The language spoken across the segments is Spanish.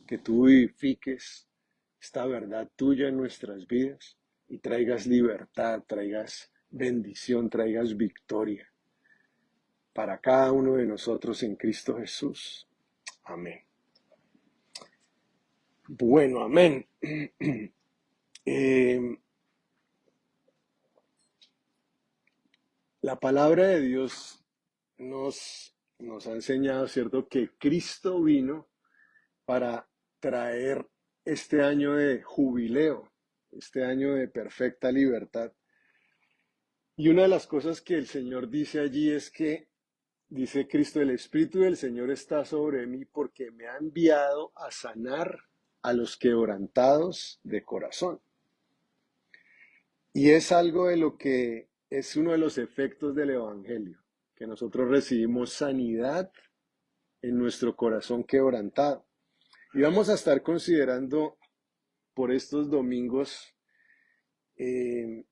que tú vivifiques esta verdad tuya en nuestras vidas y traigas libertad, traigas bendición, traigas victoria para cada uno de nosotros en Cristo Jesús. Amén. Bueno, amén. Eh, la palabra de Dios nos ha enseñado, ¿cierto?, que Cristo vino para traer este año de jubileo, este año de perfecta libertad. Y una de las cosas que el Señor dice allí es que, dice Cristo, el Espíritu del Señor está sobre mí porque me ha enviado a sanar a los quebrantados de corazón. Y es algo de lo que es uno de los efectos del Evangelio, que nosotros recibimos sanidad en nuestro corazón quebrantado. Y vamos a estar considerando por estos domingos eh,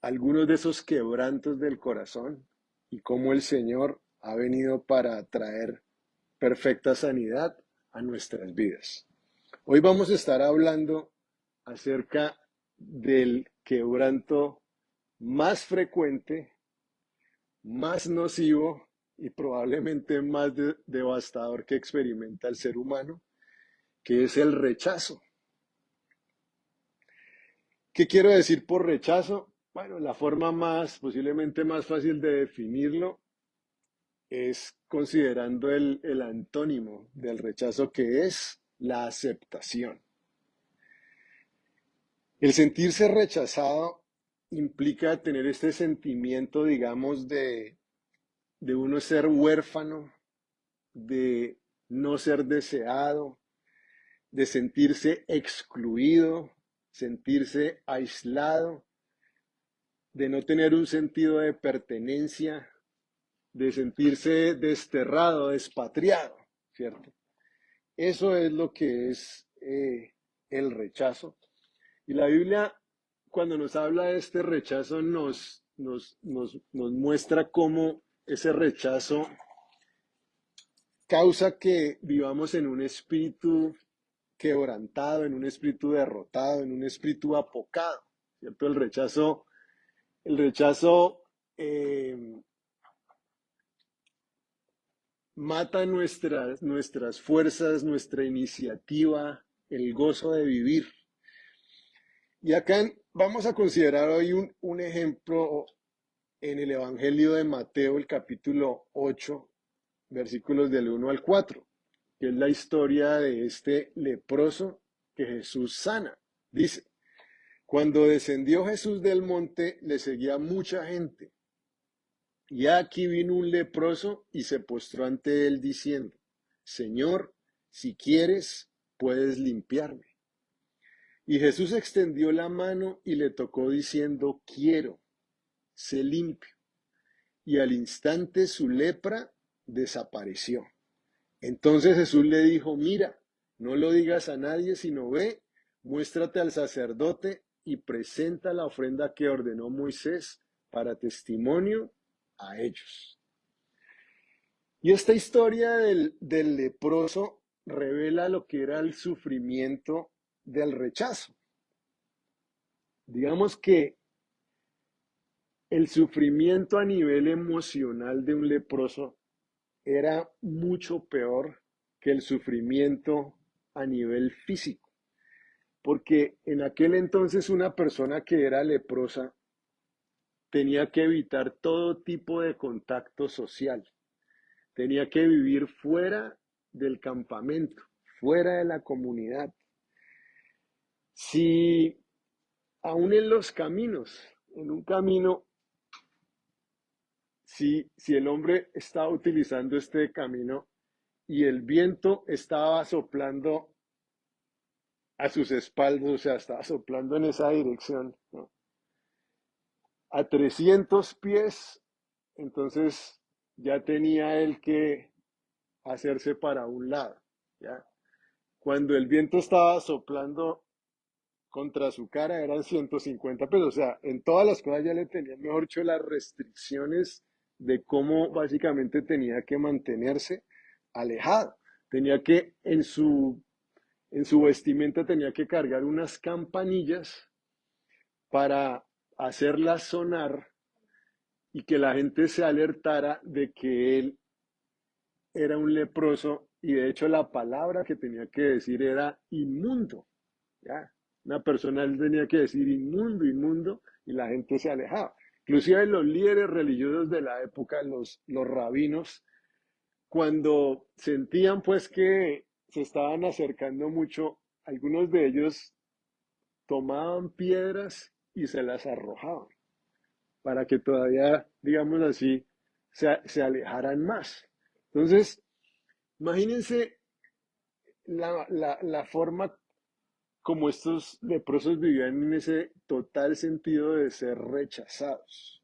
algunos de esos quebrantos del corazón y cómo el Señor ha venido para traer perfecta sanidad a nuestras vidas. Hoy vamos a estar hablando acerca del quebranto más frecuente, más nocivo y probablemente más devastador que experimenta el ser humano, que es el rechazo. ¿Qué quiero decir por rechazo? Bueno, la forma posiblemente más fácil de definirlo es considerando el antónimo del rechazo, que es la aceptación. El sentirse rechazado implica tener este sentimiento, digamos, de uno ser huérfano, de no ser deseado, de sentirse excluido, sentirse aislado, de no tener un sentido de pertenencia, de sentirse desterrado, despatriado, ¿cierto? Eso es lo que es el rechazo. Y la Biblia, cuando nos habla de este rechazo, nos muestra cómo ese rechazo causa que vivamos en un espíritu quebrantado, en un espíritu derrotado, en un espíritu apocado, ¿cierto? El rechazo mata nuestras fuerzas, nuestra iniciativa, el gozo de vivir. Y acá vamos a considerar hoy un ejemplo en el Evangelio de Mateo, el capítulo 8, versículos del 1 al 4, que es la historia de este leproso que Jesús sana. Dice, cuando descendió Jesús del monte, le seguía mucha gente. Y aquí vino un leproso y se postró ante él diciendo, Señor, si quieres, puedes limpiarme. Y Jesús extendió la mano y le tocó diciendo, quiero, sé limpio. Y al instante su lepra desapareció. Entonces Jesús le dijo, mira, no lo digas a nadie, sino ve, muéstrate al sacerdote y presenta la ofrenda que ordenó Moisés para testimonio a ellos. Y esta historia del leproso revela lo que era el sufrimiento del rechazo. Digamos que el sufrimiento a nivel emocional de un leproso era mucho peor que el sufrimiento a nivel físico, porque en aquel entonces una persona que era leprosa tenía que evitar todo tipo de contacto social, tenía que vivir fuera del campamento, fuera de la comunidad. Si aún en los caminos, en un camino, si el hombre estaba utilizando este camino y el viento estaba soplando a sus espaldas, o sea, estaba soplando en esa dirección, ¿no? A 300 pies, entonces ya tenía él que hacerse para un lado, ¿ya? Cuando el viento estaba soplando contra su cara eran 150 pesos, o sea, en todas las cosas ya le tenían, mejor dicho, las restricciones de cómo básicamente tenía que mantenerse alejado. Tenía que en su vestimenta tenía que cargar unas campanillas para hacerlas sonar y que la gente se alertara de que él era un leproso y de hecho la palabra que tenía que decir era inmundo. ¿Ya? Una persona él tenía que decir inmundo, inmundo y la gente se alejaba. Inclusive los líderes religiosos de la época, los rabinos, cuando sentían pues que se estaban acercando mucho, algunos de ellos tomaban piedras y se las arrojaban para que todavía, digamos así, se alejaran más. Entonces, imagínense la forma como estos leprosos vivían en ese total sentido de ser rechazados.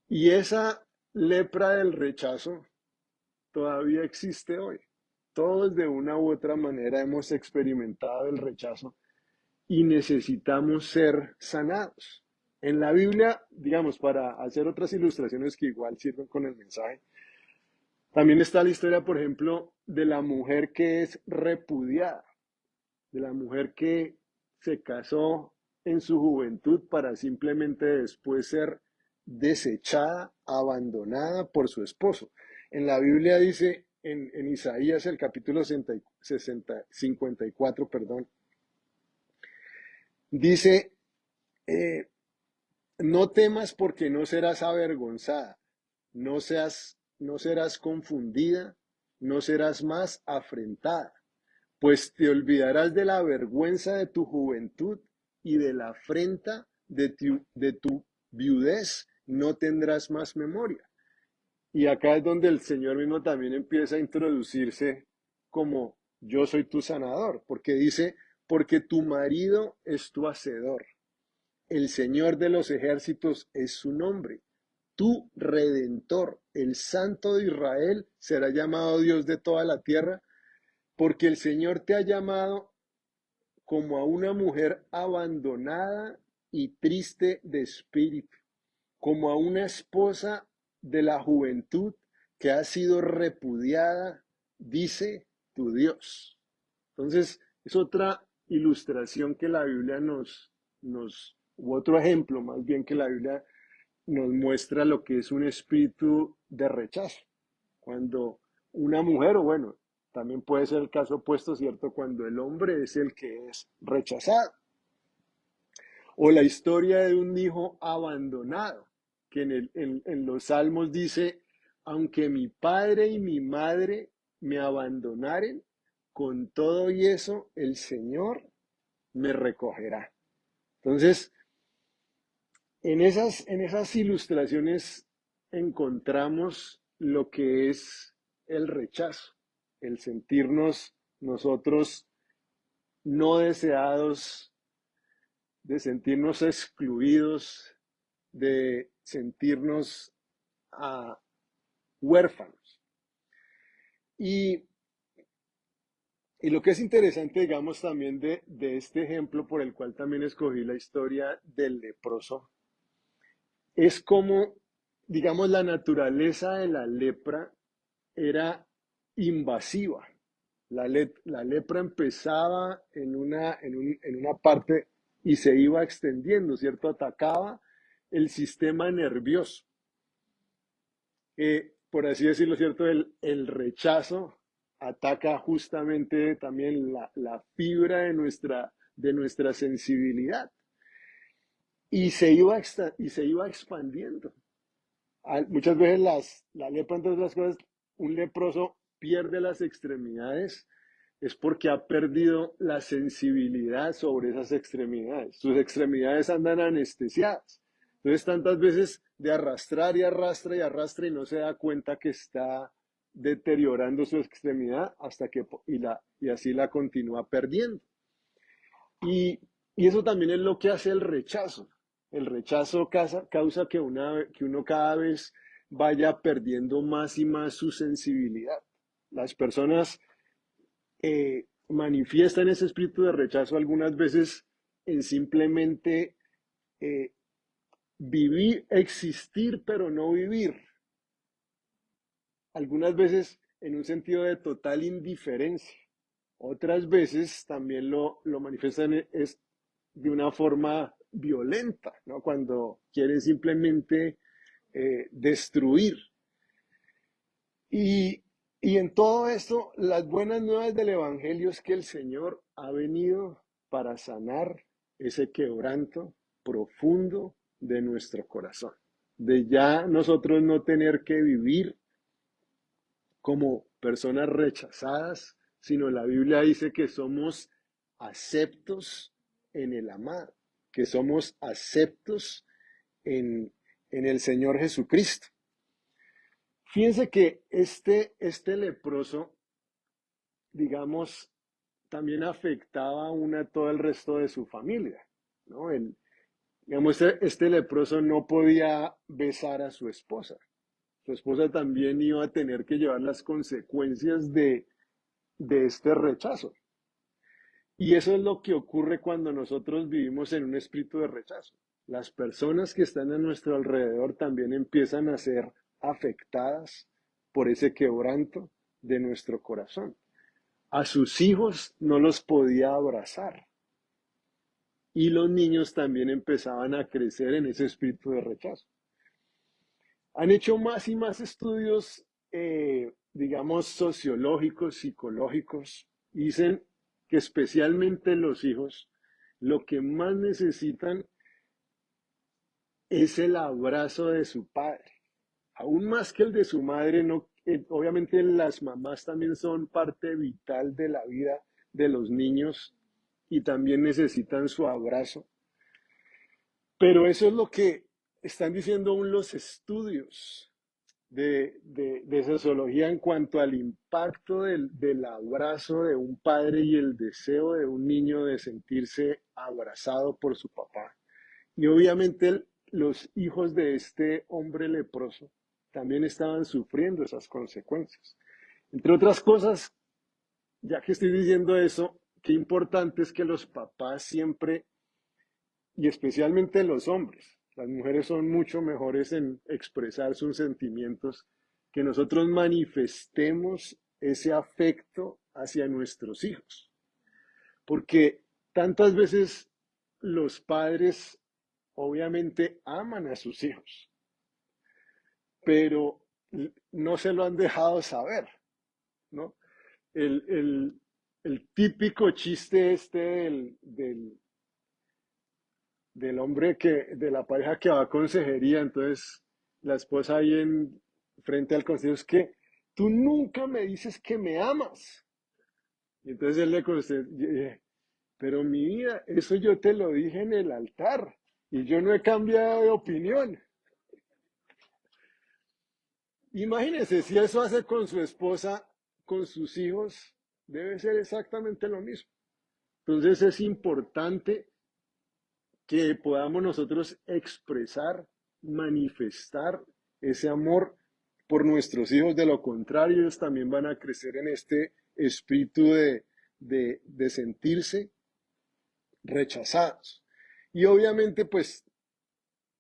Y esa lepra del rechazo todavía existe hoy. Todos de una u otra manera hemos experimentado el rechazo y necesitamos ser sanados. En la Biblia, digamos, para hacer otras ilustraciones que igual sirven con el mensaje, también está la historia, por ejemplo, de la mujer que es repudiada, de la mujer que se casó en su juventud para simplemente después ser desechada, abandonada por su esposo. En la Biblia dice, en Isaías, el capítulo 54, perdón, dice, eh, no temas porque no serás avergonzada, no serás confundida, no serás más afrentada, pues te olvidarás de la vergüenza de tu juventud y de la afrenta de tu viudez, no tendrás más memoria. Y acá es donde el Señor mismo también empieza a introducirse como yo soy tu sanador, porque dice, porque tu marido es tu hacedor, el Señor de los ejércitos es su nombre, tu redentor, el Santo de Israel, será llamado Dios de toda la tierra, porque el Señor te ha llamado como a una mujer abandonada y triste de espíritu, como a una esposa de la juventud que ha sido repudiada, dice tu Dios. Entonces, es otra ilustración que la Biblia u otro ejemplo más bien que la Biblia nos muestra lo que es un espíritu de rechazo. Cuando una mujer, o bueno, también puede ser el caso opuesto, ¿cierto? Cuando el hombre es el que es rechazado. O la historia de un hijo abandonado, que en los salmos dice, aunque mi padre y mi madre me abandonaren, con todo y eso el Señor me recogerá. Entonces, en esas ilustraciones encontramos lo que es el rechazo, el sentirnos nosotros no deseados, de sentirnos excluidos, de sentirnos huérfanos. Y, y lo que es interesante, digamos, también de este ejemplo por el cual también escogí la historia del leproso, es como, digamos, la naturaleza de la lepra era invasiva. La lepra empezaba en una parte y se iba extendiendo, ¿cierto? Atacaba el sistema nervioso. Por así decirlo, ¿cierto? El rechazo ataca justamente también la fibra de nuestra sensibilidad y se iba expandiendo. Muchas veces la lepra, entre otras cosas, un leproso pierde las extremidades, es porque ha perdido la sensibilidad sobre esas extremidades. Sus extremidades andan anestesiadas. Entonces, tantas veces de arrastrar y arrastra y arrastra y no se da cuenta que está deteriorando su extremidad hasta y así la continúa perdiendo. Y, y eso también es lo que hace el rechazo. El rechazo causa que uno cada vez vaya perdiendo más y más su sensibilidad. Las personas manifiestan ese espíritu de rechazo algunas veces en simplemente eh, vivir, existir, pero no vivir. Algunas veces en un sentido de total indiferencia. Otras veces también lo manifiestan es de una forma violenta, ¿no? Cuando quieren simplemente destruir. Y, y en todo esto, las buenas nuevas del Evangelio es que el Señor ha venido para sanar ese quebranto profundo de nuestro corazón, de ya nosotros no tener que vivir como personas rechazadas, sino la Biblia dice que somos aceptos en el amado, que somos aceptos en, en el Señor Jesucristo. Fíjense que este leproso, digamos, también afectaba a todo el resto de su familia, ¿no? Digamos, este leproso no podía besar a su esposa. Su esposa también iba a tener que llevar las consecuencias de este rechazo. Y eso es lo que ocurre cuando nosotros vivimos en un espíritu de rechazo. Las personas que están a nuestro alrededor también empiezan a ser afectadas por ese quebranto de nuestro corazón. A sus hijos no los podía abrazar y los niños también empezaban a crecer en ese espíritu de rechazo. Han hecho más y más estudios, digamos, sociológicos, psicológicos. Dicen que especialmente los hijos lo que más necesitan es el abrazo de su padre, aún más que el de su madre. No, obviamente las mamás también son parte vital de la vida de los niños y también necesitan su abrazo. Pero eso es lo que están diciendo aún los estudios de sociología en cuanto al impacto del abrazo de un padre y el deseo de un niño de sentirse abrazado por su papá. Y obviamente los hijos de este hombre leproso también estaban sufriendo esas consecuencias. Entre otras cosas, ya que estoy diciendo eso, qué importante es que los papás siempre, y especialmente los hombres, las mujeres son mucho mejores en expresar sus sentimientos, que nosotros manifestemos ese afecto hacia nuestros hijos. Porque tantas veces los padres obviamente aman a sus hijos, pero no se lo han dejado saber, ¿no? El, el, el típico chiste del hombre de la pareja que va a consejería, entonces la esposa ahí frente al consejo es que tú nunca me dices que me amas. Y entonces él le contesta, pero mi vida, eso yo te lo dije en el altar y yo no he cambiado de opinión. Imagínense, si eso hace con su esposa, con sus hijos, debe ser exactamente lo mismo. Entonces es importante que podamos nosotros expresar, manifestar ese amor por nuestros hijos. De lo contrario, ellos también van a crecer en este espíritu de sentirse rechazados. Y obviamente, pues,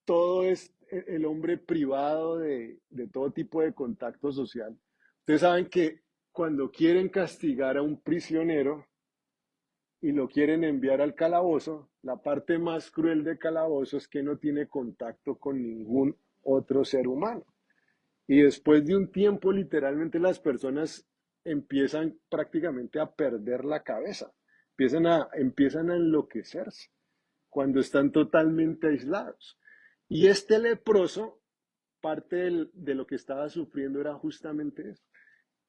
todo es el hombre privado de todo tipo de contacto social. Ustedes saben que cuando quieren castigar a un prisionero y lo quieren enviar al calabozo, la parte más cruel del calabozo es que no tiene contacto con ningún otro ser humano. Y después de un tiempo, literalmente las personas empiezan prácticamente a perder la cabeza, empiezan a enloquecerse cuando están totalmente aislados. Y este leproso, parte de lo que estaba sufriendo era justamente eso,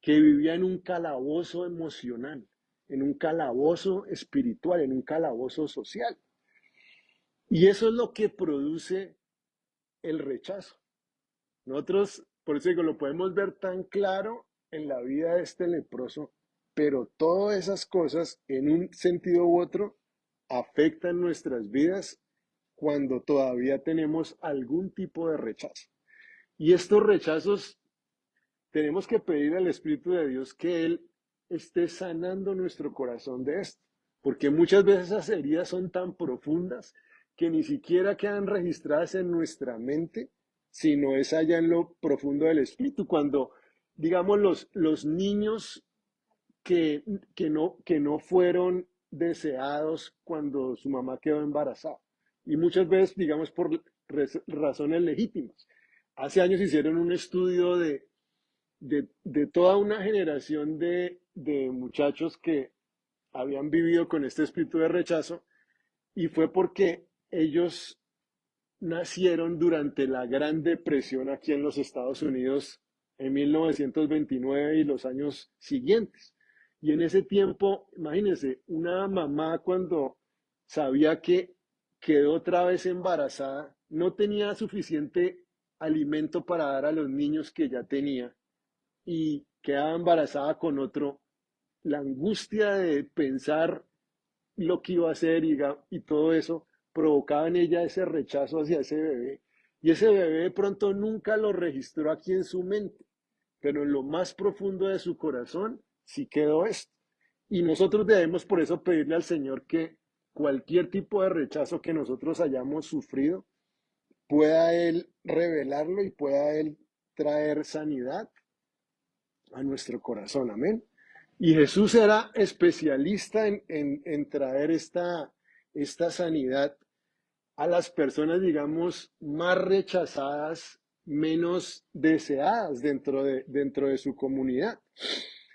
que vivía en un calabozo emocional, en un calabozo espiritual, en un calabozo social. Y eso es lo que produce el rechazo. Nosotros, por eso digo, lo podemos ver tan claro en la vida de este leproso, pero todas esas cosas, en un sentido u otro, afectan nuestras vidas cuando todavía tenemos algún tipo de rechazo. Y estos rechazos tenemos que pedir al Espíritu de Dios que Él esté sanando nuestro corazón de esto, porque muchas veces esas heridas son tan profundas que ni siquiera quedan registradas en nuestra mente, sino es allá en lo profundo del Espíritu. Cuando, digamos, los niños que, que no fueron deseados cuando su mamá quedó embarazada. Y muchas veces, digamos, por razones legítimas. Hace años hicieron un estudio de toda una generación de muchachos que habían vivido con este espíritu de rechazo y fue porque ellos nacieron durante la Gran Depresión aquí en los Estados Unidos en 1929 y los años siguientes. Y en ese tiempo, imagínense, una mamá cuando sabía que quedó otra vez embarazada, no tenía suficiente alimento para dar a los niños que ya tenía y quedaba embarazada con otro, la angustia de pensar lo que iba a hacer y todo eso provocaba en ella ese rechazo hacia ese bebé. Y ese bebé de pronto nunca lo registró aquí en su mente, pero en lo más profundo de su corazón sí quedó esto. Y nosotros debemos por eso pedirle al Señor que cualquier tipo de rechazo que nosotros hayamos sufrido, pueda Él revelarlo y pueda Él traer sanidad a nuestro corazón. Amén. Y Jesús era especialista en traer esta sanidad a las personas, digamos, más rechazadas, menos deseadas dentro de su comunidad.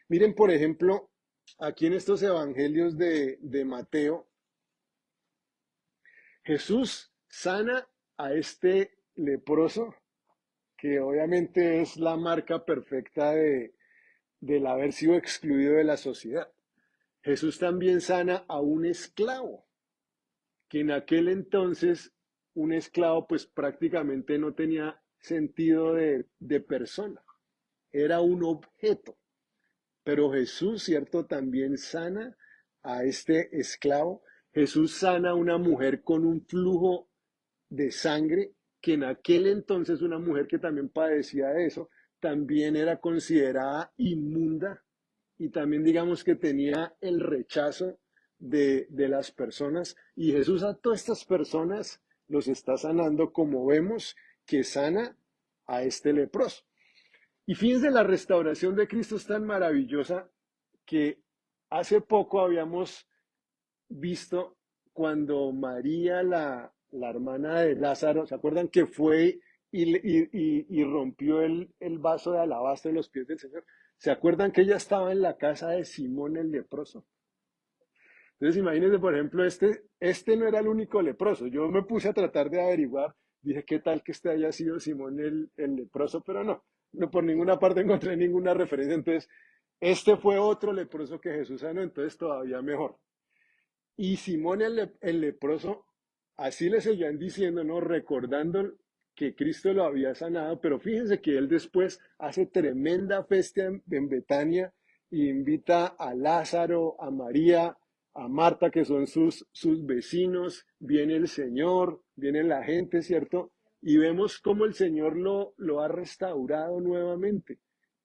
Miren, por ejemplo, aquí en estos evangelios de Mateo, Jesús sana a este leproso, que obviamente es la marca perfecta del haber sido excluido de la sociedad. Jesús también sana a un esclavo, que en aquel entonces un esclavo pues prácticamente no tenía sentido de persona, era un objeto. Pero Jesús, ¿cierto? También sana a este esclavo. Jesús sana a una mujer con un flujo de sangre, que en aquel entonces una mujer que también padecía de eso, también era considerada inmunda y también digamos que tenía el rechazo de las personas. Y Jesús a todas estas personas los está sanando, como vemos que sana a este leproso. Y fíjense, la restauración de Cristo es tan maravillosa que hace poco habíamos visto cuando María, la hermana de Lázaro, ¿se acuerdan que fue y rompió el vaso de alabastro de los pies del Señor? ¿Se acuerdan que ella estaba en la casa de Simón el leproso? Entonces imagínense, por ejemplo, este no era el único leproso. Yo me puse a tratar de averiguar, dije, ¿qué tal que este haya sido Simón el leproso? Pero no, no por ninguna parte encontré ninguna referencia. Entonces, este fue otro leproso que Jesús sanó, entonces todavía mejor. Y Simón el leproso, así le seguían diciendo, ¿no? Recordando que Cristo lo había sanado, pero fíjense que él después hace tremenda fiesta en Betania e invita a Lázaro, a María, a Marta, que son sus vecinos, viene el Señor, viene la gente, ¿cierto? Y vemos cómo el Señor lo ha restaurado nuevamente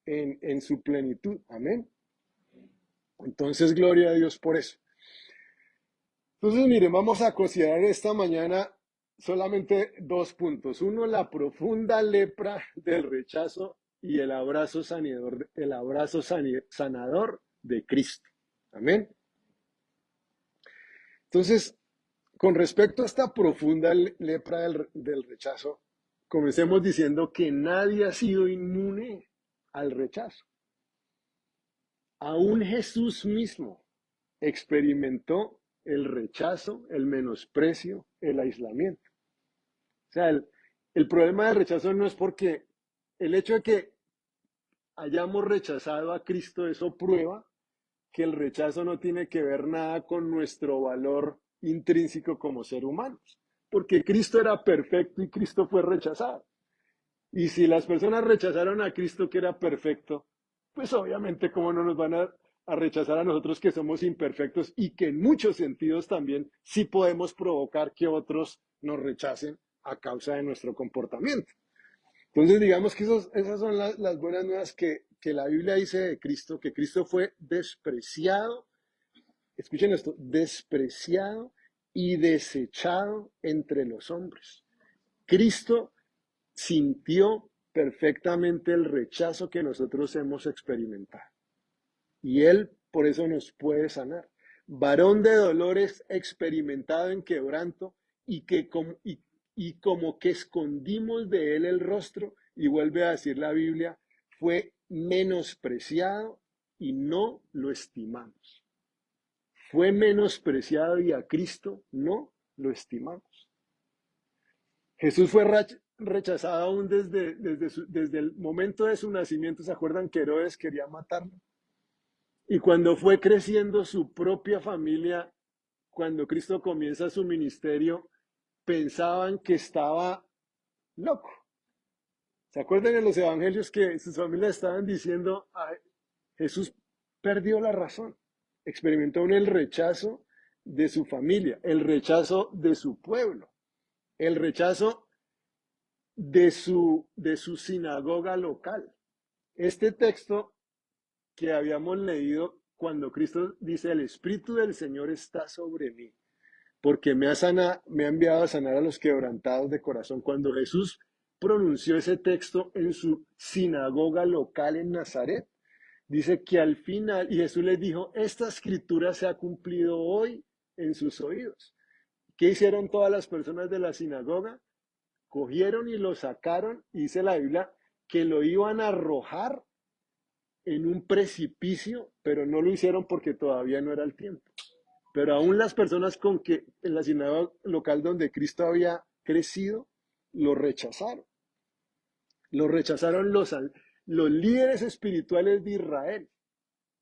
en su plenitud. Amén. Entonces, gloria a Dios por eso. Entonces, miren, vamos a considerar esta mañana solamente dos puntos. Uno, la profunda lepra del rechazo y el abrazo sanador, sanador de Cristo. Amén. Entonces, con respecto a esta profunda lepra del rechazo, comencemos diciendo que nadie ha sido inmune al rechazo. Aún Jesús mismo experimentó el rechazo, el menosprecio, el aislamiento. O sea, el problema del rechazo no es porque el hecho de que hayamos rechazado a Cristo, eso prueba que el rechazo no tiene que ver nada con nuestro valor intrínseco como ser humanos, porque Cristo era perfecto y Cristo fue rechazado. Y si las personas rechazaron a Cristo que era perfecto, pues obviamente cómo no nos van a rechazar a nosotros que somos imperfectos y que en muchos sentidos también sí podemos provocar que otros nos rechacen a causa de nuestro comportamiento. Entonces digamos que esas son las buenas nuevas que la Biblia dice de Cristo, que Cristo fue despreciado, escuchen esto, despreciado y desechado entre los hombres. Cristo sintió perfectamente el rechazo que nosotros hemos experimentado. y Él por eso nos puede sanar. Varón de dolores, experimentado en quebranto, y como que escondimos de Él el rostro, y vuelve a decir la Biblia, fue menospreciado y no lo estimamos. Fue menospreciado y a Cristo no lo estimamos. Jesús fue rechazado aún desde el momento de su nacimiento. ¿Se acuerdan que Herodes quería matarlo? Y cuando fue creciendo su propia familia, cuando Cristo comienza su ministerio, pensaban que estaba loco. ¿Se acuerdan en los evangelios que sus familias estaban diciendo, "Ay, Jesús perdió la razón"? Experimentó el rechazo de su familia, el rechazo de su pueblo, el rechazo de su sinagoga local. Este texto que habíamos leído cuando Cristo dice, el Espíritu del Señor está sobre mí, porque me ha enviado a sanar a los quebrantados de corazón. Cuando Jesús pronunció ese texto en su sinagoga local en Nazaret, dice que al final, y Jesús les dijo, esta escritura se ha cumplido hoy en sus oídos. ¿Qué hicieron todas las personas de la sinagoga? Cogieron y lo sacaron, y dice la Biblia, que lo iban a arrojar en un precipicio, pero no lo hicieron porque todavía no era el tiempo. Pero aún las personas con que en la sinagoga local donde Cristo había crecido, lo rechazaron. Lo rechazaron los líderes espirituales de Israel,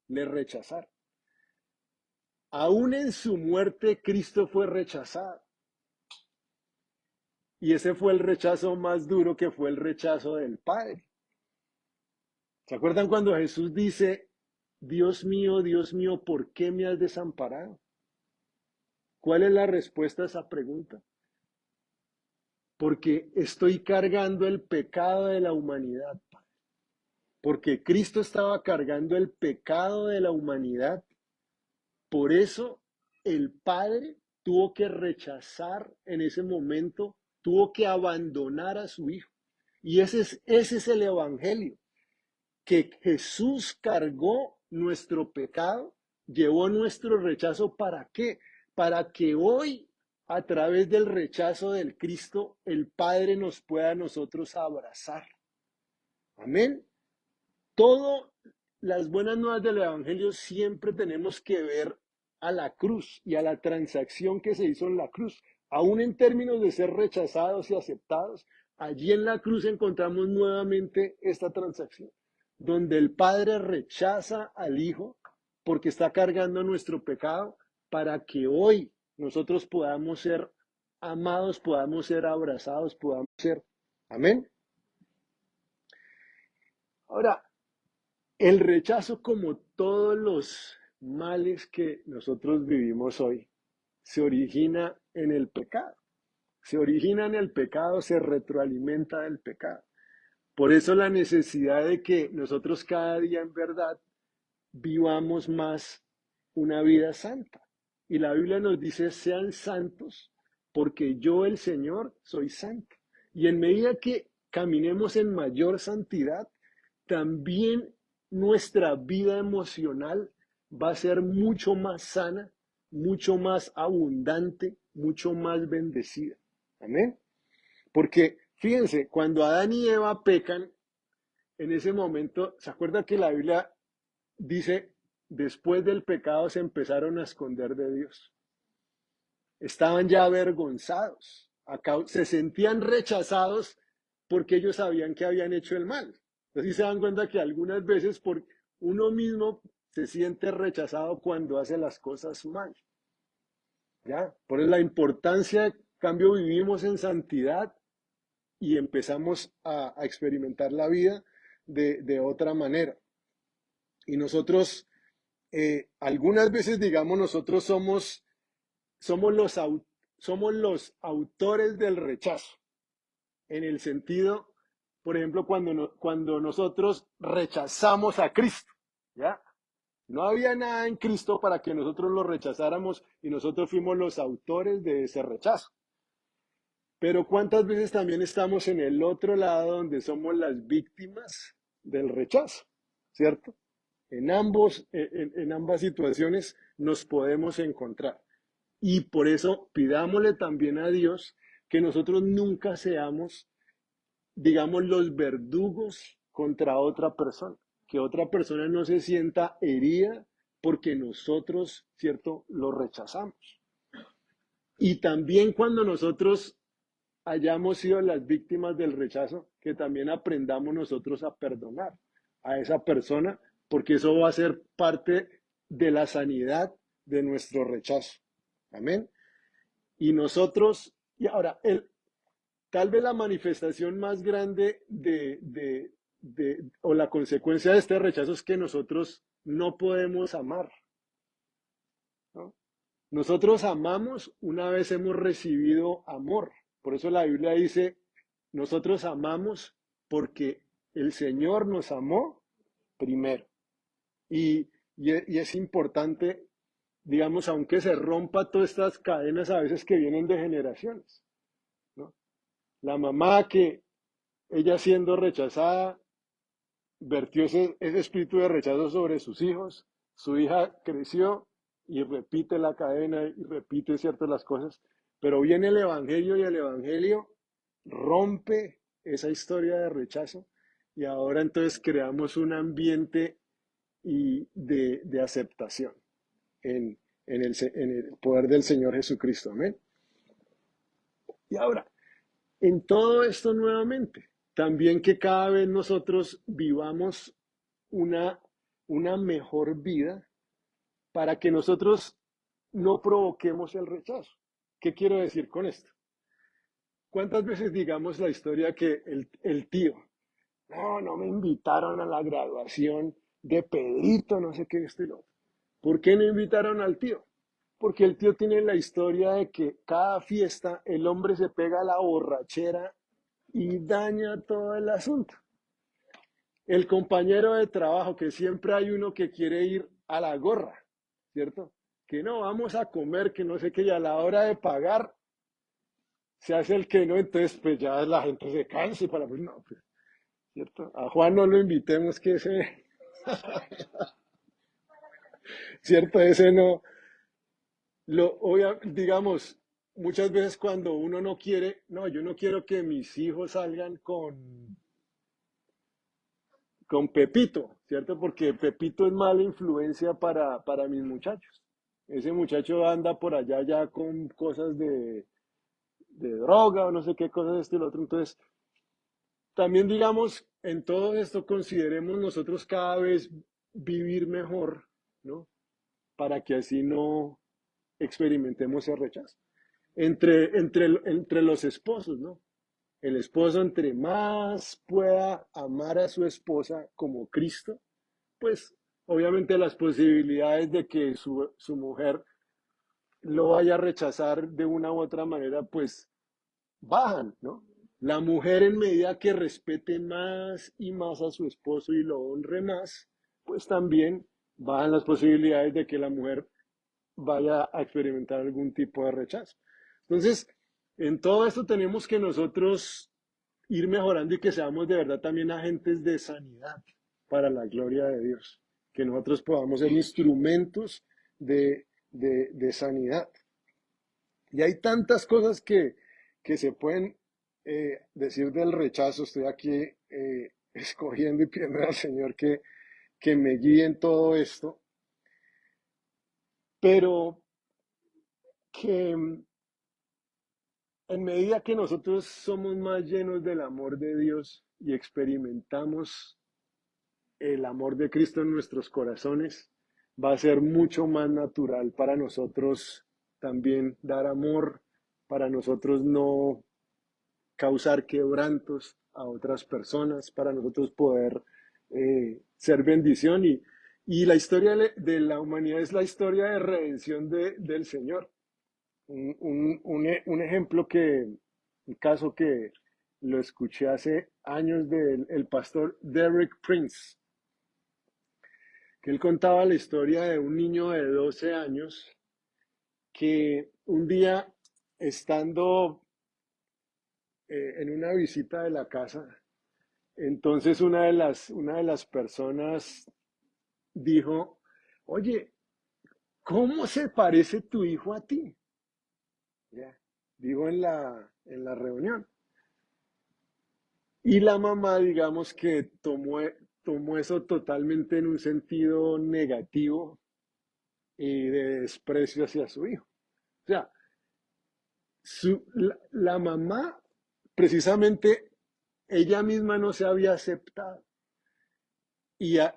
le rechazaron. Aún en su muerte, Cristo fue rechazado. Y ese fue el rechazo más duro, que fue el rechazo del Padre. ¿Se acuerdan cuando Jesús dice, Dios mío, ¿por qué me has desamparado? ¿Cuál es la respuesta a esa pregunta? Porque estoy cargando el pecado de la humanidad, Padre. Porque Cristo estaba cargando el pecado de la humanidad. Por eso el Padre tuvo que rechazar en ese momento, tuvo que abandonar a su Hijo. Y ese es el Evangelio, que Jesús cargó nuestro pecado, llevó nuestro rechazo. ¿Para qué? Para que hoy, a través del rechazo del Cristo, el Padre nos pueda a nosotros abrazar. Amén. Todas las buenas nuevas del Evangelio siempre tenemos que ver a la cruz y a la transacción que se hizo en la cruz. Aún en términos de ser rechazados y aceptados, allí en la cruz encontramos nuevamente esta transacción, donde el Padre rechaza al Hijo porque está cargando nuestro pecado, para que hoy nosotros podamos ser amados, podamos ser abrazados, podamos ser. Amén. Ahora, el rechazo, como todos los males que nosotros vivimos hoy, se origina en el pecado. Se origina en el pecado, se retroalimenta del pecado. Por eso la necesidad de que nosotros cada día en verdad vivamos más una vida santa. Y la Biblia nos dice, sean santos, porque yo, el Señor, soy santo. Y en medida que caminemos en mayor santidad, también nuestra vida emocional va a ser mucho más sana, mucho más abundante, mucho más bendecida. Amén. Porque fíjense, cuando Adán y Eva pecan, en ese momento, ¿se acuerda que la Biblia dice, después del pecado se empezaron a esconder de Dios? Estaban ya avergonzados, se sentían rechazados porque ellos sabían que habían hecho el mal. Entonces se dan cuenta que algunas veces por uno mismo se siente rechazado cuando hace las cosas mal. ¿Ya? Por eso la importancia, en cambio, vivimos en santidad y empezamos a experimentar la vida de otra manera. Y nosotros, algunas veces, digamos, nosotros somos los, somos los autores del rechazo, en el sentido, por ejemplo, cuando nosotros rechazamos a Cristo, ¿ya? No había nada en Cristo para que nosotros lo rechazáramos, y nosotros fuimos los autores de ese rechazo. Pero ¿cuántas veces también estamos en el otro lado, donde somos las víctimas del rechazo? ¿Cierto? En ambas situaciones nos podemos encontrar. Y por eso pidámosle también a Dios que nosotros nunca seamos, digamos, los verdugos contra otra persona, que otra persona no se sienta herida porque nosotros, ¿cierto?, lo rechazamos. Y también cuando nosotros hayamos sido las víctimas del rechazo, que también aprendamos nosotros a perdonar a esa persona, porque eso va a ser parte de la sanidad de nuestro rechazo. Amén. Y nosotros, y ahora, tal vez la manifestación más grande o la consecuencia de este rechazo es que nosotros no podemos amar, ¿no? Nosotros amamos una vez hemos recibido amor. Por eso la Biblia dice, nosotros amamos porque el Señor nos amó primero. Y es importante, digamos, aunque se rompa todas estas cadenas a veces que vienen de generaciones, ¿no? La mamá que ella siendo rechazada, vertió ese espíritu de rechazo sobre sus hijos, su hija creció y repite la cadena y repite ciertas las cosas, pero viene el Evangelio y el Evangelio rompe esa historia de rechazo y ahora entonces creamos un ambiente de aceptación en el poder del Señor Jesucristo. Amén. Y ahora, en todo esto nuevamente, también que cada vez nosotros vivamos una, una mejor vida para que nosotros no provoquemos el rechazo. ¿Qué quiero decir con esto? ¿Cuántas veces digamos la historia que el tío, no me invitaron a la graduación de Pedrito, no sé qué, esto y lo otro? ¿Por qué no invitaron al tío? Porque el tío tiene la historia de que cada fiesta el hombre se pega a la borrachera y daña todo el asunto. El compañero de trabajo, que siempre hay uno que quiere ir a la gorra, ¿cierto? Que no, vamos a comer, que no sé qué, y a la hora de pagar se hace el que no, entonces pues ya la gente se cansa y para pues no, pues, ¿cierto? A Juan no lo invitemos, que ese, ¿cierto? Ese no, digamos, muchas veces cuando uno no quiere, no, yo no quiero que mis hijos salgan con Pepito, ¿cierto? Porque Pepito es mala influencia para mis muchachos. Ese muchacho anda por allá ya con cosas de droga o no sé qué cosas de este y lo otro. Entonces, también digamos, en todo esto consideremos nosotros cada vez vivir mejor, ¿no? Para que así no experimentemos el rechazo. Entre los esposos, ¿no? El esposo entre más pueda amar a su esposa como Cristo, pues obviamente las posibilidades de que su mujer lo vaya a rechazar de una u otra manera, pues bajan, ¿no? La mujer en medida que respete más y más a su esposo y lo honre más, pues también bajan las posibilidades de que la mujer vaya a experimentar algún tipo de rechazo. Entonces, en todo esto tenemos que nosotros ir mejorando y que seamos de verdad también agentes de sanidad para la gloria de Dios. Que nosotros podamos ser instrumentos de sanidad. Y hay tantas cosas que se pueden decir del rechazo. Estoy aquí escogiendo y pidiendo al Señor que me guíe en todo esto, pero que en medida que nosotros somos más llenos del amor de Dios y experimentamos el amor de Cristo en nuestros corazones, va a ser mucho más natural para nosotros también dar amor, para nosotros no causar quebrantos a otras personas, para nosotros poder ser bendición. Y la historia de la humanidad es la historia de redención del Señor. Un ejemplo un caso que lo escuché hace años del el pastor Derek Prince, que él contaba la historia de un niño de 12 años que un día, estando en una visita de la casa, entonces una de las personas dijo, oye, ¿cómo se parece tu hijo a ti? Ya, dijo en la reunión. Y la mamá, digamos que tomó eso totalmente en un sentido negativo y de desprecio hacia su hijo. O sea, la mamá, precisamente, ella misma no se había aceptado. Y a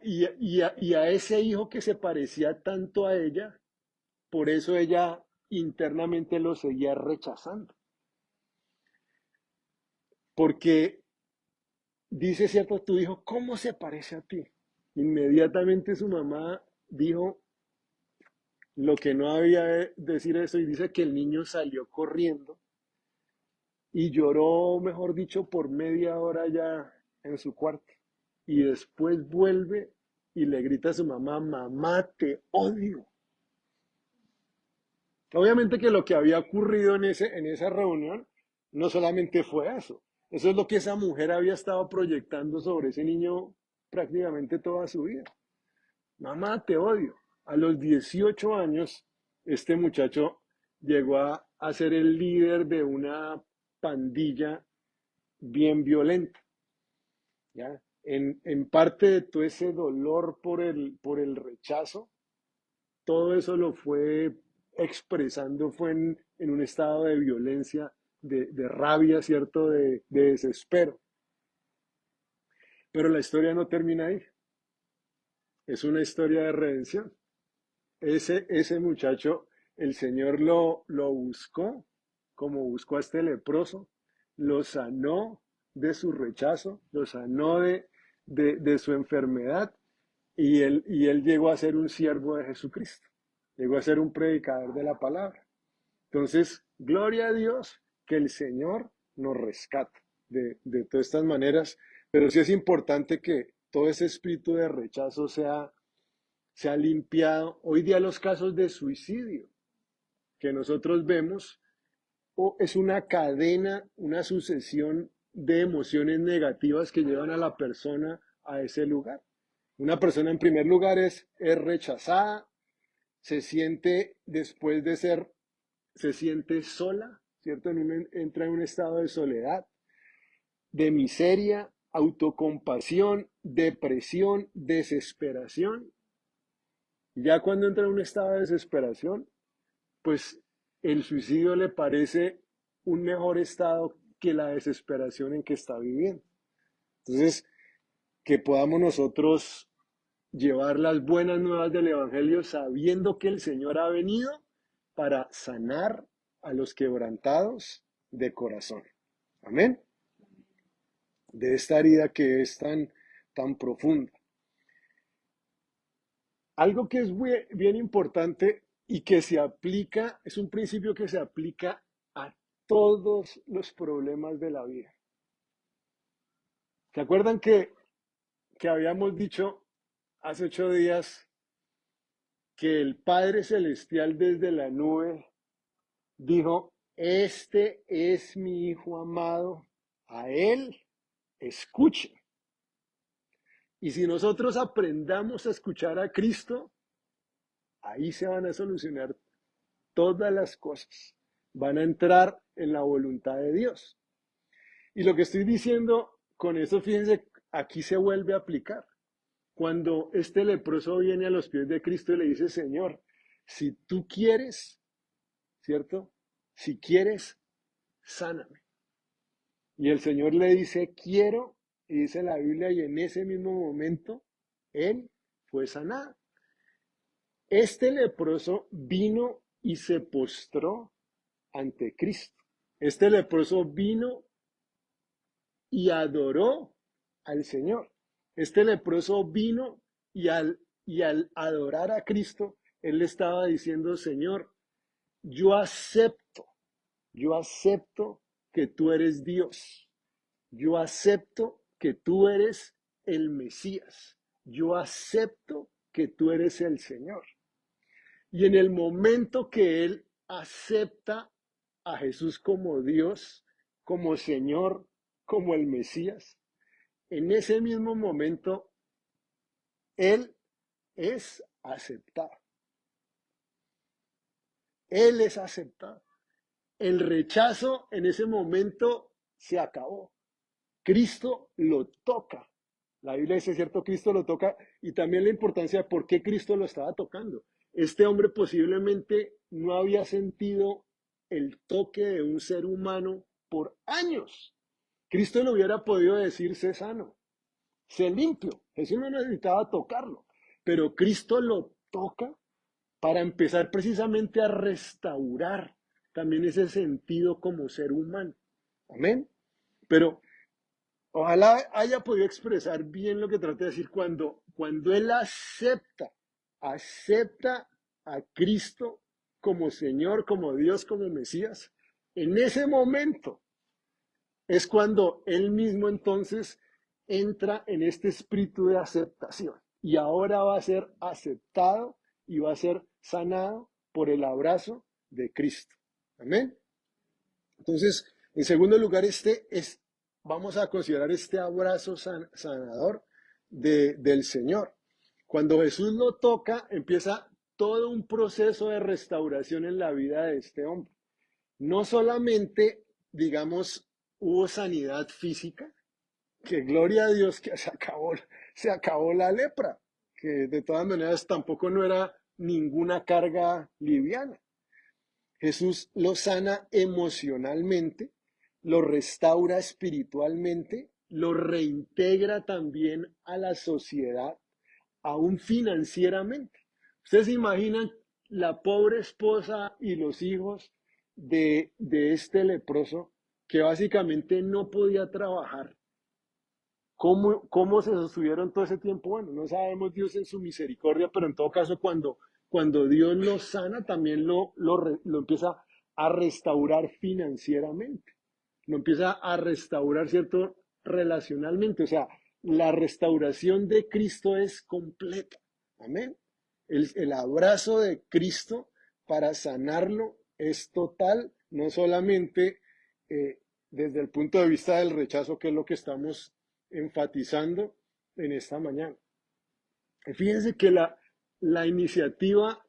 ese hijo que se parecía tanto a ella, por eso ella internamente lo seguía rechazando. Porque dice, cierto, tu hijo, ¿cómo se parece a ti? Inmediatamente su mamá dijo lo que no había de decir eso y dice que el niño salió corriendo y lloró, mejor dicho, por media hora ya en su cuarto. Y después vuelve y le grita a su mamá, mamá, te odio. Obviamente que lo que había ocurrido en esa reunión no solamente fue eso es lo que esa mujer había estado proyectando sobre ese niño prácticamente toda su vida. Mamá, te odio. A los 18 años, este muchacho llegó a ser el líder de una pandilla bien violenta, ¿ya? En parte de todo ese dolor por el rechazo, todo eso lo fue expresando, fue en un estado de violencia, de rabia, ¿cierto? De desespero. Pero la historia no termina ahí. Es una historia de redención. Ese muchacho, el Señor lo buscó, como buscó a este leproso, lo sanó de su rechazo, lo sanó de su enfermedad y él llegó a ser un siervo de Jesucristo, llegó a ser un predicador de la palabra. Entonces, gloria a Dios que el Señor nos rescata de todas estas maneras, pero sí es importante que todo ese espíritu de rechazo se ha limpiado. Hoy día los casos de suicidio que nosotros vemos es una cadena, una sucesión de emociones negativas que llevan a la persona a ese lugar. Una persona en primer lugar es rechazada, se siente después de ser, se siente sola, ¿cierto? Entra en un estado de soledad, de miseria, autocompasión, depresión, desesperación. Ya cuando entra en un estado de desesperación, pues el suicidio le parece un mejor estado que la desesperación en que está viviendo. Entonces, que podamos nosotros llevar las buenas nuevas del Evangelio sabiendo que el Señor ha venido para sanar a los quebrantados de corazón. Amén. De esta herida que es tan profunda. Algo que es bien importante y que se aplica, es un principio que se aplica a todos los problemas de la vida. ¿Se acuerdan que habíamos dicho hace 8 días que el Padre Celestial desde la nube dijo, este es mi Hijo amado, a Él escuche? Y si nosotros aprendamos a escuchar a Cristo, ahí se van a solucionar todas las cosas. Van a entrar en la voluntad de Dios. Y lo que estoy diciendo con eso, fíjense, aquí se vuelve a aplicar. Cuando este leproso viene a los pies de Cristo y le dice, Señor, si tú quieres, ¿cierto? Si quieres, sáname. Y el Señor le dice, quiero, y dice la Biblia, y en ese mismo momento, él fue sanado. Este leproso vino y se postró ante Cristo. Este leproso vino y adoró al Señor. Este leproso vino y al adorar a Cristo, él le estaba diciendo, Señor, yo acepto, yo acepto que tú eres Dios. Yo acepto que tú eres el Mesías. Yo acepto que tú eres el Señor. Y en el momento que él acepta a Jesús como Dios, como Señor, como el Mesías, en ese mismo momento, él es aceptado. Él es aceptado. El rechazo en ese momento se acabó. Cristo lo toca. La Biblia dice, cierto, Cristo lo toca, y también la importancia de por qué Cristo lo estaba tocando. Este hombre posiblemente no había sentido el toque de un ser humano por años. Cristo no hubiera podido decir, sé sano, sé limpio. Jesús no necesitaba tocarlo, pero Cristo lo toca para empezar precisamente a restaurar también ese sentido como ser humano. Amén. Pero ojalá haya podido expresar bien lo que traté de decir cuando él acepta a Cristo como Señor, como Dios, como Mesías. En ese momento es cuando él mismo entonces entra en este espíritu de aceptación y ahora va a ser aceptado y va a ser sanado por el abrazo de Cristo. Amén. Entonces, en segundo lugar, vamos a considerar este abrazo sanador del Señor. Cuando Jesús lo toca, empieza todo un proceso de restauración en la vida de este hombre. No solamente, digamos, hubo sanidad física, que gloria a Dios que se acabó la lepra, que de todas maneras tampoco no era ninguna carga liviana. Jesús lo sana emocionalmente, lo restaura espiritualmente, lo reintegra también a la sociedad, aún financieramente. Ustedes se imaginan la pobre esposa y los hijos de este leproso que básicamente no podía trabajar. ¿Cómo se sostuvieron todo ese tiempo? Bueno, no sabemos Dios en su misericordia, pero en todo caso cuando Dios lo sana, también lo empieza a restaurar financieramente, lo empieza a restaurar, ¿cierto? Relacionalmente, o sea, la restauración de Cristo es completa. Amén. El abrazo de Cristo para sanarlo es total, no solamente desde el punto de vista del rechazo, que es lo que estamos enfatizando en esta mañana. Fíjense que la iniciativa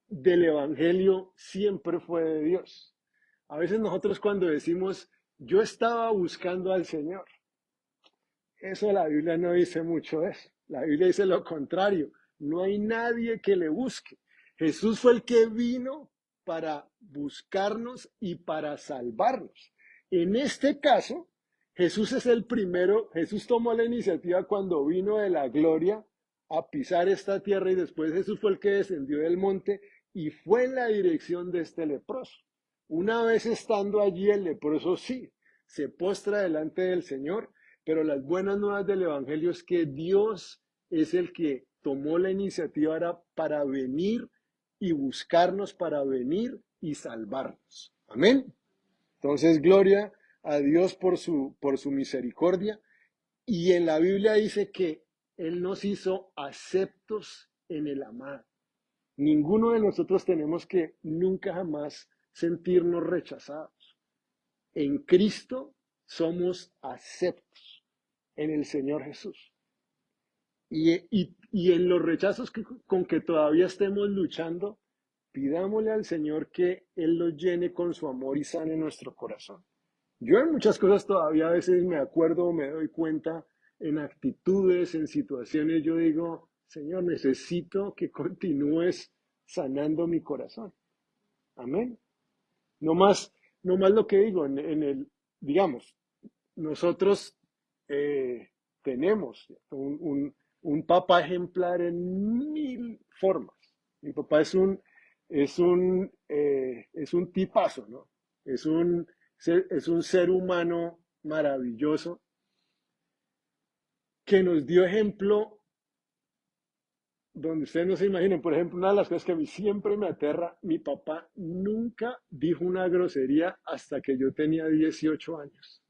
del Evangelio siempre fue de Dios. A veces nosotros cuando decimos, yo estaba buscando al Señor, eso la Biblia no dice mucho de eso. La Biblia dice lo contrario. No hay nadie que le busque. Jesús fue el que vino para buscarnos y para salvarnos. En este caso, Jesús es el primero. Jesús tomó la iniciativa cuando vino de la gloria a pisar esta tierra, y después Jesús fue el que descendió del monte y fue en la dirección de este leproso. Una vez estando allí, el leproso sí se postra delante del Señor, pero las buenas nuevas del Evangelio es que Dios es el que tomó la iniciativa para venir y buscarnos, para venir y salvarnos. Amén. Entonces, gloria a Dios por su misericordia. Y en la Biblia dice que Él nos hizo aceptos en el amado. Ninguno de nosotros tenemos que nunca jamás sentirnos rechazados. En Cristo somos aceptos en el Señor Jesús. Y en los rechazos con que todavía estemos luchando, pidámosle al Señor que Él los llene con su amor y sane nuestro corazón. Yo en muchas cosas todavía a veces me acuerdo, me doy cuenta, en actitudes, en situaciones, yo digo, Señor, necesito que continúes sanando mi corazón. Amén. No más, no más lo que digo, digamos, nosotros tenemos un papá ejemplar en mil formas. Mi papá es un tipazo, ¿no? Es un ser humano maravilloso que nos dio ejemplo donde ustedes no se imaginan. Por ejemplo, una de las cosas que a mí siempre me aterra, mi papá nunca dijo una grosería hasta que yo tenía 18 años.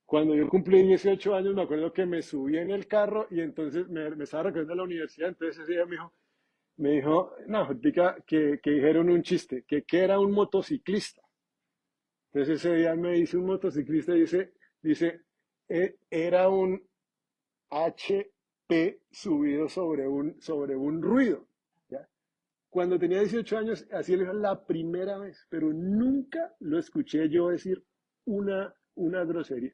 Cuando yo cumplí 18 años, me acuerdo que me subí en el carro y entonces me estaba recogiendo a la universidad. Entonces ese día me dijo, no, diga que dijeron un chiste, que era un motociclista. Entonces ese día me dice un motociclista, dice, era un H P subido sobre un ruido. ¿Ya? Cuando tenía 18 años, así era la primera vez, pero nunca lo escuché yo decir una grosería.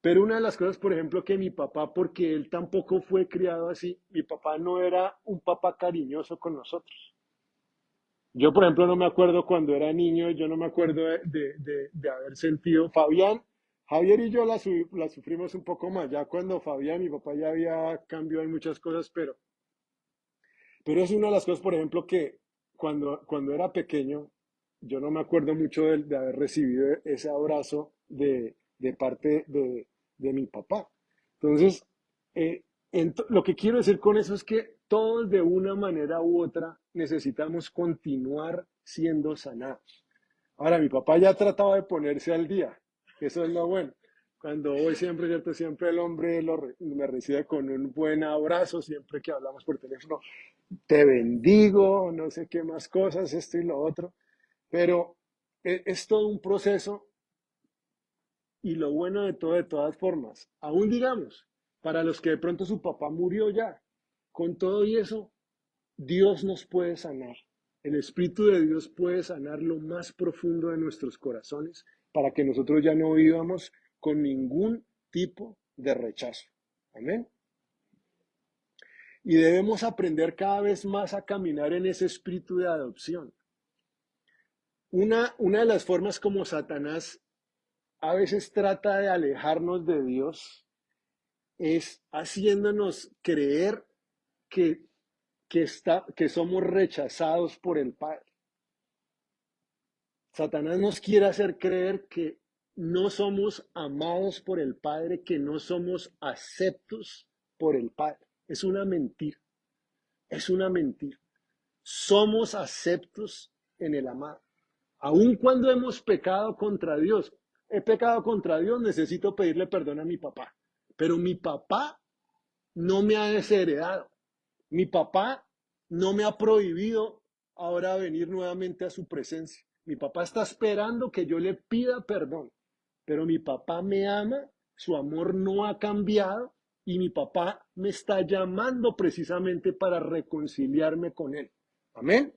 Pero una de las cosas, por ejemplo, que mi papá, porque él tampoco fue criado así, mi papá no era un papá cariñoso con nosotros. Yo, por ejemplo, no me acuerdo cuando era niño, yo no me acuerdo de haber sentido. Javier y yo la sufrimos un poco más, ya cuando Fabián, mi papá ya había cambiado en muchas cosas, pero es una de las cosas, por ejemplo, que cuando era pequeño, yo no me acuerdo mucho de haber recibido ese abrazo de parte de mi papá. Entonces, lo que quiero decir con eso es que todos de una manera u otra necesitamos continuar siendo sanados. Ahora, mi papá ya trataba de ponerse al día, que eso es lo bueno. Cuando voy siempre, ¿cierto? Siempre el hombre me recibe con un buen abrazo, siempre que hablamos por teléfono, te bendigo, no sé qué más cosas, esto y lo otro. Pero es todo un proceso y lo bueno de todo, de todas formas, aún digamos, para los que de pronto su papá murió ya, con todo y eso, Dios nos puede sanar. El Espíritu de Dios puede sanar lo más profundo de nuestros corazones para que nosotros ya no vivamos con ningún tipo de rechazo. Amén. Y debemos aprender cada vez más a caminar en ese espíritu de adopción. Una de las formas como Satanás a veces trata de alejarnos de Dios es haciéndonos creer que, que somos rechazados por el Padre. Satanás nos quiere hacer creer que no somos amados por el Padre, que no somos aceptos por el Padre. Es una mentira, es una mentira. Somos aceptos en el amado. Aun cuando hemos pecado contra Dios, he pecado contra Dios, necesito pedirle perdón a mi papá. Pero mi papá no me ha desheredado. Mi papá no me ha prohibido ahora venir nuevamente a su presencia. Mi papá está esperando que yo le pida perdón. Pero mi papá me ama, su amor no ha cambiado y mi papá me está llamando precisamente para reconciliarme con él. Amén.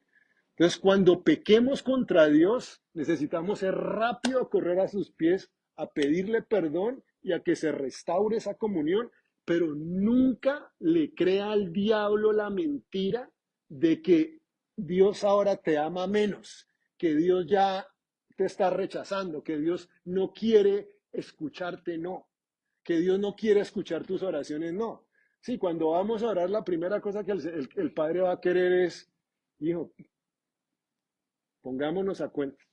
Entonces, cuando pequemos contra Dios, necesitamos ser rápido a correr a sus pies, a pedirle perdón y a que se restaure esa comunión, pero nunca le crea al diablo la mentira de que Dios ahora te ama menos, que Dios ya te está rechazando, que Dios no quiere escucharte, no, que Dios no quiere escuchar tus oraciones, no. Sí, cuando vamos a orar, la primera cosa que el Padre va a querer es, hijo, pongámonos a cuenta.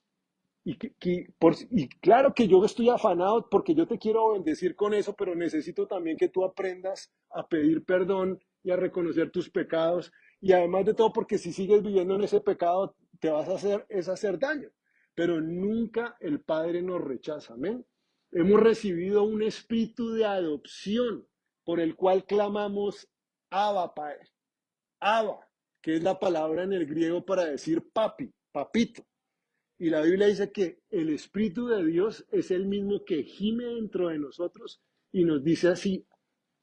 Y claro que yo estoy afanado porque yo te quiero bendecir con eso, pero necesito también que tú aprendas a pedir perdón y a reconocer tus pecados. Y además de todo, porque si sigues viviendo en ese pecado, te vas a hacer daño. Pero nunca el Padre nos rechaza. Amén. Hemos recibido un espíritu de adopción por el cual clamamos Abba, Padre. Abba, que es la palabra en el griego para decir papi, papito. Y la Biblia dice que el Espíritu de Dios es el mismo que gime dentro de nosotros y nos dice así,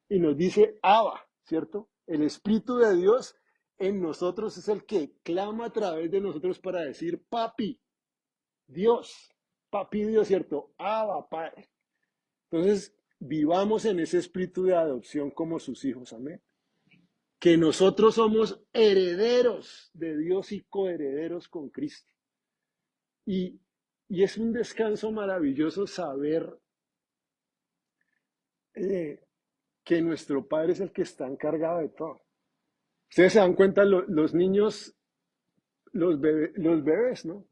y nos dice Abba, ¿cierto? El Espíritu de Dios en nosotros es el que clama a través de nosotros para decir papi, Dios, papi Dios, ¿cierto? Abba, Padre. Entonces, vivamos en ese espíritu de adopción como sus hijos, amén. Que nosotros somos herederos de Dios y coherederos con Cristo. Y, y es un descanso maravilloso saber eh, que nuestro Padre es el que está encargado de todo. Ustedes se dan cuenta, los niños, los bebés, ¿no?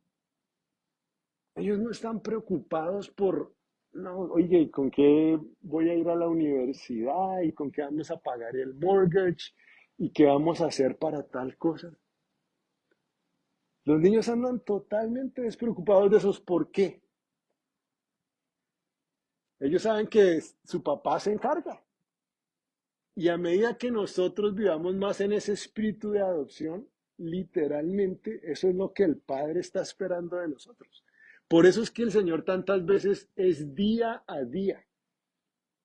Ellos no están preocupados por, no, oye, ¿y con qué voy a ir a la universidad? ¿Y con qué vamos a pagar el mortgage? ¿Y qué vamos a hacer para tal cosa? Los niños andan totalmente despreocupados de esos por qué. Ellos saben que su papá se encarga. Y a medida que nosotros vivamos más en ese espíritu de adopción, literalmente eso es lo que el Padre está esperando de nosotros. Por eso es que el Señor tantas veces es día a día.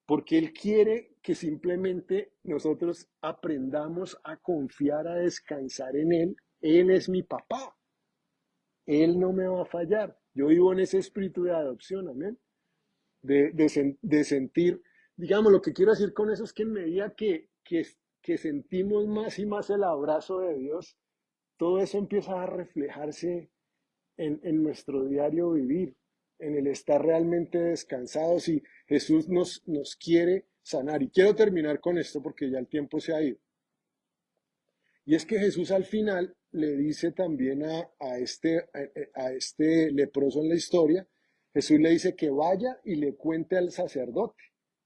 porque Él quiere que simplemente nosotros aprendamos a confiar, a descansar en Él. Él es mi papá, Él no me va a fallar. Yo vivo en ese espíritu de adopción, amén. De sentir, digamos, lo que quiero decir con eso es que en medida que sentimos más y más el abrazo de Dios, todo eso empieza a reflejarse en nuestro diario vivir, en el estar realmente descansados y Jesús nos quiere sanar. Y quiero terminar con esto porque ya el tiempo se ha ido. Y es que Jesús al final le dice también a este leproso en la historia, Jesús le dice que vaya y le cuente al sacerdote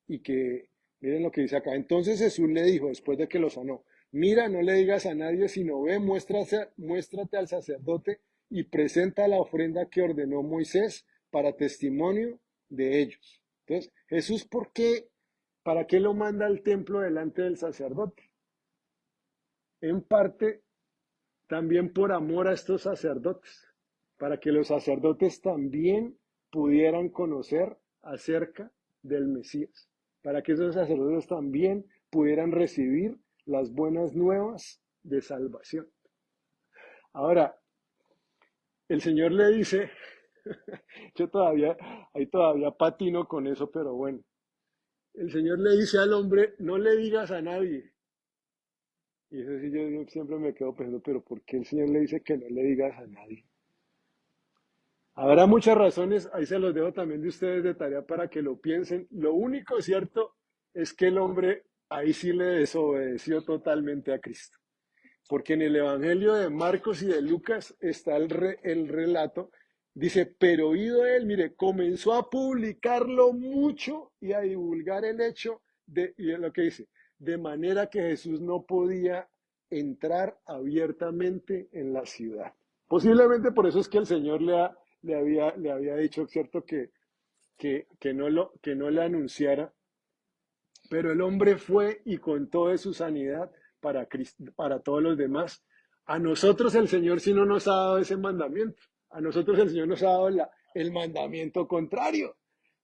y que, miren lo que dice acá, entonces Jesús le dijo después de que lo sanó, mira, no le digas a nadie, sino ve, muéstrate al sacerdote y presenta la ofrenda que ordenó Moisés para testimonio de ellos. Entonces, Jesús, ¿por qué? ¿Para qué lo manda al templo delante del sacerdote? En parte también por amor a estos sacerdotes, para que los sacerdotes también pudieran conocer acerca del Mesías, para que esos sacerdotes también pudieran recibir las buenas nuevas de salvación. Ahora, el Señor le dice, ahí todavía patino con eso, pero bueno, el Señor le dice al hombre, no le digas a nadie. Y eso sí, yo siempre me quedo pensando, pero ¿por qué el Señor le dice que no le digas a nadie? Habrá muchas razones, ahí se los dejo también de ustedes de tarea para que lo piensen. Lo único cierto es que el hombre ahí sí le desobedeció totalmente a Cristo. Porque en el Evangelio de Marcos y de Lucas está el relato. Dice, pero oído él, mire, comenzó a publicarlo mucho y a divulgar el hecho y es lo que dice, de manera que Jesús no podía entrar abiertamente en la ciudad. Posiblemente por eso es que el Señor le había dicho, ¿cierto?, que no le anunciara, pero el hombre fue y contó de su sanidad para todos los demás. A nosotros el Señor sí no nos ha dado ese mandamiento. A nosotros el Señor nos ha dado el mandamiento contrario.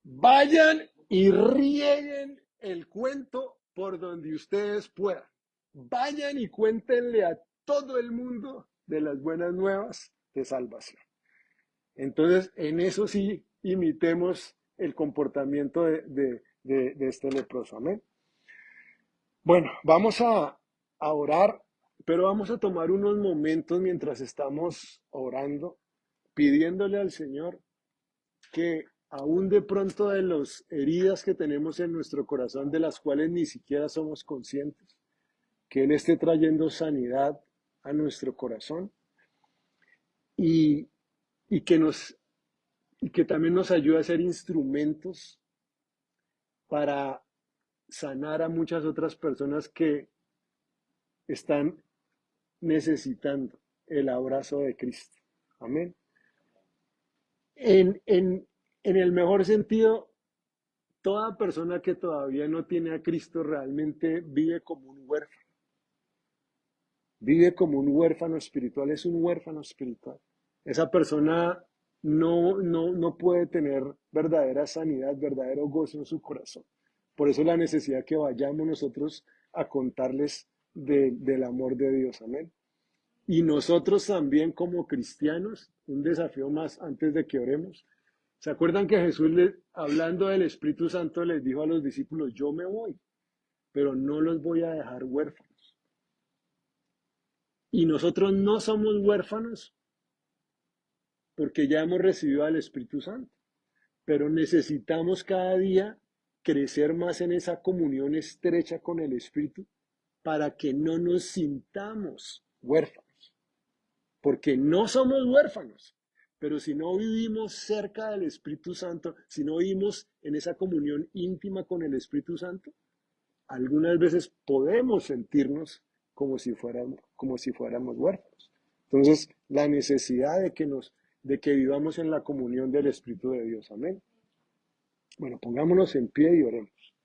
Vayan y rieguen el cuento por donde ustedes puedan. Vayan y cuéntenle a todo el mundo de las buenas nuevas de salvación. Entonces, en eso sí imitemos el comportamiento de este leproso. Amén. Bueno, vamos a orar, pero vamos a tomar unos momentos mientras estamos orando, pidiéndole al Señor que aún de pronto de las heridas que tenemos en nuestro corazón, de las cuales ni siquiera somos conscientes, que Él esté trayendo sanidad a nuestro corazón y, y que y que también nos ayude a ser instrumentos para sanar a muchas otras personas que están necesitando el abrazo de Cristo. Amén. En, en, en el mejor sentido, toda persona que todavía no tiene a Cristo realmente vive como un huérfano. Vive como un huérfano espiritual, es un huérfano espiritual. Esa persona no puede tener verdadera sanidad, verdadero gozo en su corazón. Por eso la necesidad que vayamos nosotros a contarles del amor de Dios. Amén. Y nosotros también como cristianos, un desafío más antes de que oremos. ¿Se acuerdan que Jesús, hablando del Espíritu Santo, les dijo a los discípulos, yo me voy, pero no los voy a dejar huérfanos? Y nosotros no somos huérfanos porque ya hemos recibido al Espíritu Santo, pero necesitamos cada día crecer más en esa comunión estrecha con el Espíritu para que no nos sintamos huérfanos, porque no somos huérfanos, pero si no vivimos cerca del Espíritu Santo, si no vivimos en esa comunión íntima con el Espíritu Santo, algunas veces podemos sentirnos como si fuéramos huérfanos. Entonces, la necesidad de que vivamos en la comunión del Espíritu de Dios. Amén. Bueno, pongámonos en pie y oremos.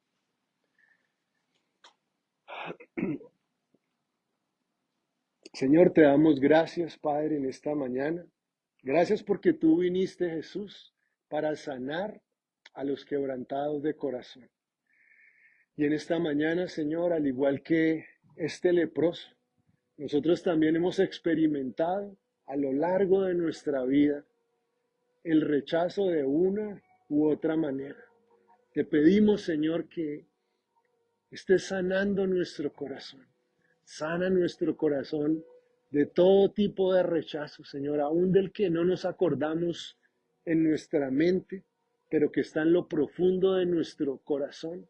Señor, te damos gracias, Padre, en esta mañana. Gracias porque tú viniste, Jesús, para sanar a los quebrantados de corazón. Y en esta mañana, Señor, al igual que este leproso, nosotros también hemos experimentado a lo largo de nuestra vida el rechazo de una u otra manera. Te pedimos, Señor, que estés sanando nuestro corazón. Sana nuestro corazón de todo tipo de rechazo, Señor, aún del que no nos acordamos en nuestra mente, pero que está en lo profundo de nuestro corazón.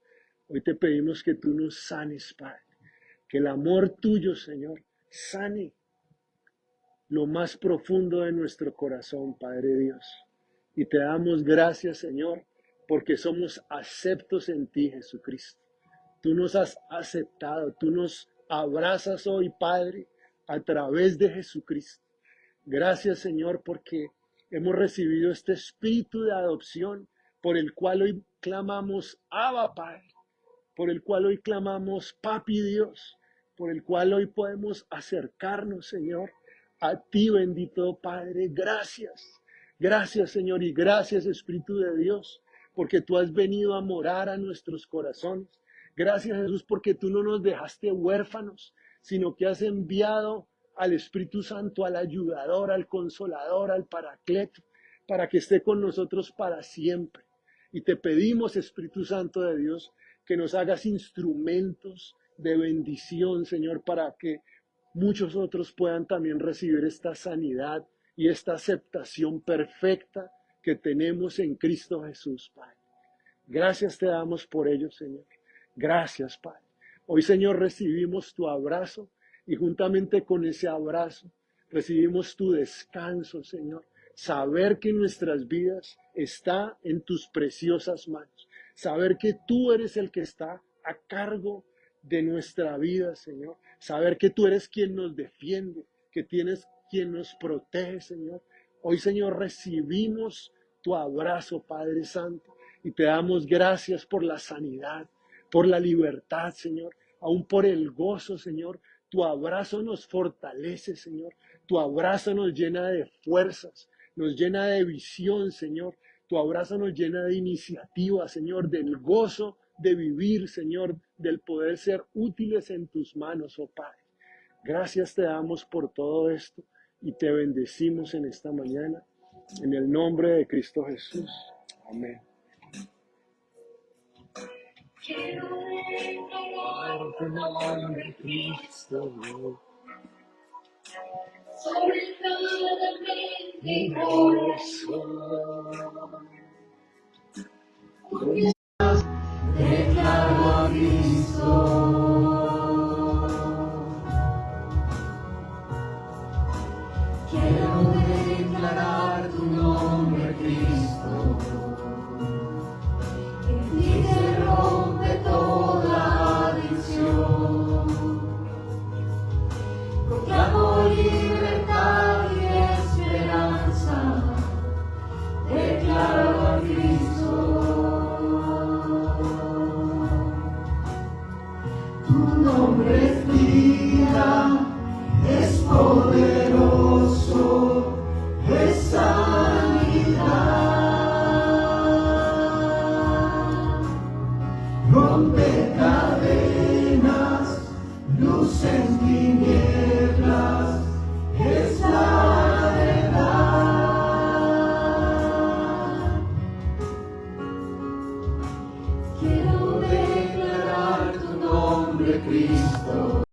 Hoy te pedimos que tú nos sanes, Padre. Que el amor tuyo, Señor, sane lo más profundo de nuestro corazón, Padre Dios. Y te damos gracias, Señor, porque somos aceptos en ti, Jesucristo. Tú nos has aceptado, tú nos abrazas hoy, Padre, a través de Jesucristo. Gracias, Señor, porque hemos recibido este espíritu de adopción por el cual hoy clamamos, Abba, Padre, por el cual hoy clamamos, Papi Dios, por el cual hoy podemos acercarnos, Señor, a ti, bendito Padre. Gracias, gracias, Señor, y gracias, Espíritu de Dios, porque tú has venido a morar a nuestros corazones. Gracias, Jesús, porque tú no nos dejaste huérfanos, sino que has enviado al Espíritu Santo, al ayudador, al consolador, al paracleto, para que esté con nosotros para siempre. Y te pedimos, Espíritu Santo de Dios, que nos hagas instrumentos de bendición, Señor, para que muchos otros puedan también recibir esta sanidad y esta aceptación perfecta que tenemos en Cristo Jesús, Padre. Gracias te damos por ello, Señor. Gracias, Padre. Hoy, Señor, recibimos tu abrazo y juntamente con ese abrazo recibimos tu descanso, Señor. Saber que nuestras vidas está en tus preciosas manos. Saber que tú eres el que está a cargo de nuestra vida, Señor. Saber que tú eres quien nos defiende, que tienes quien nos protege, Señor. Hoy, Señor, recibimos tu abrazo, Padre Santo, y te damos gracias por la sanidad, por la libertad, Señor, aún por el gozo, Señor. Tu abrazo nos fortalece, Señor. Tu abrazo nos llena de fuerzas, nos llena de visión, Señor. Tu abrazo nos llena de iniciativa, Señor, del gozo de vivir, Señor, del poder ser útiles en tus manos, oh Padre. Gracias te damos por todo esto y te bendecimos en esta mañana. En el nombre de Cristo Jesús. Amén. Quiero declarar tu nombre, Cristo, sobre cada mente y corazón.